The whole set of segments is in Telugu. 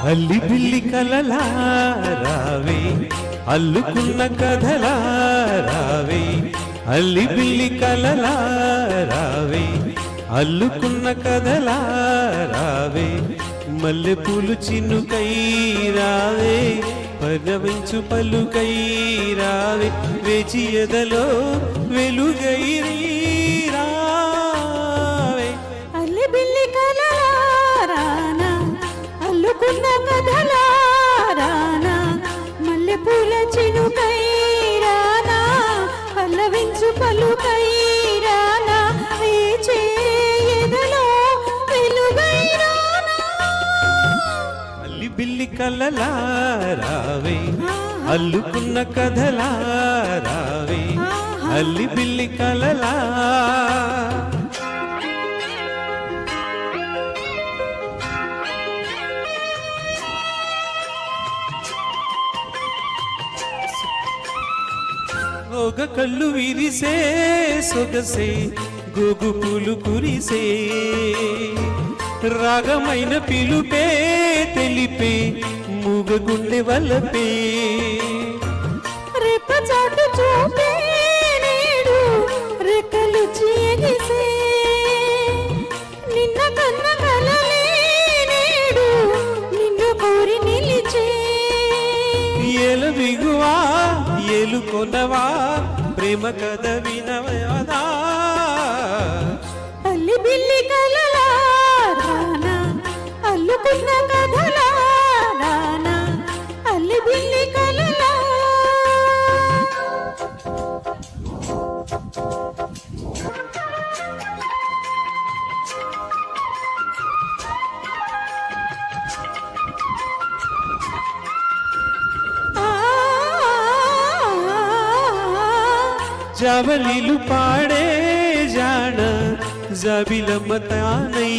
అల్లి బిల్లి కలలా రావే అల్లుకున్న కథలా రావే అల్లి బిల్లి కలలా రావే అల్లుకున్న కథలా రావే మల్లె పూలు చిన్నుకై రావే పరవించు పలుకై రావే వేచి ఎదలో వెలుగై రావే అల్లి బిల్లి కలలా రానా అల్లుకున్న కథలా రానా మల్లె పూల చినుకై రానా పల్లవించు పలుకై రానా వేచే ఎదలో వెలుగై రానా అల్లి బిల్లి కలలా రావే అల్లుకున్న కథలా రావే అల్లి బిల్లి కలలా రోగ కళ్ళు విరిసే సొగసే గోగు పూలు కురిసే రాగమైన పిలుపే తెలిపే మూగ గుండె వలపే రెప్ప చాటు చూపే నేడు రెక్కలు చీగిసే నిన్న కన్న కలలే నేడు నిన్ను కోరి నిలిచే ఏల బిగువా ఏలుకొనవా ప్రేమ కథ వినవదా అల్లి బిల్లి కలలా రానా అల్లుకున్న కథలా రానా అల్లి బిల్లి కలలా జావలీలు పాడే జాణ జాబిలమ్మ తానై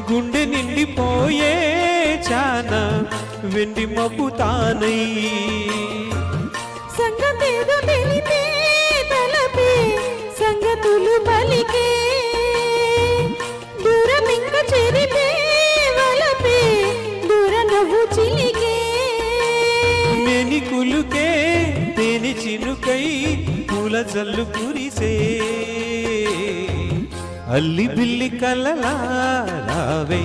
గుండె నిండిపోయే చాన వెండి మబ్బు తానై సంగతేదో తెలిపే తలపే సంగతులు పలికే దూరం ఇంక చెరిపే వలపే దూర నవ్వు చిలికే మేని కులుకే తేని చినుకై పూల జల్లు కురిసే అల్లి బిల్లి కలలా రావే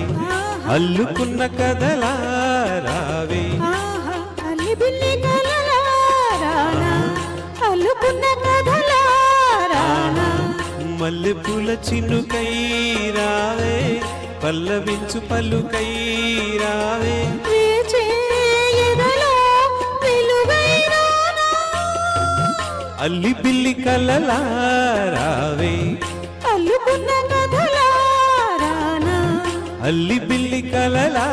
అల్లుకున్న కథలా రావే ఆహా అల్లి బిల్లి కలలా రానా అల్లుకున్న కథలా రానా మల్లె పూల చినుకై రావే పల్లవించు పలుకై రావే వేచే ఎదలో వెలుగై రానా అల్లి బిల్లి కలలా రావే అల్లుకున్న కథలా రానా అల్లి బిల్లి కలలా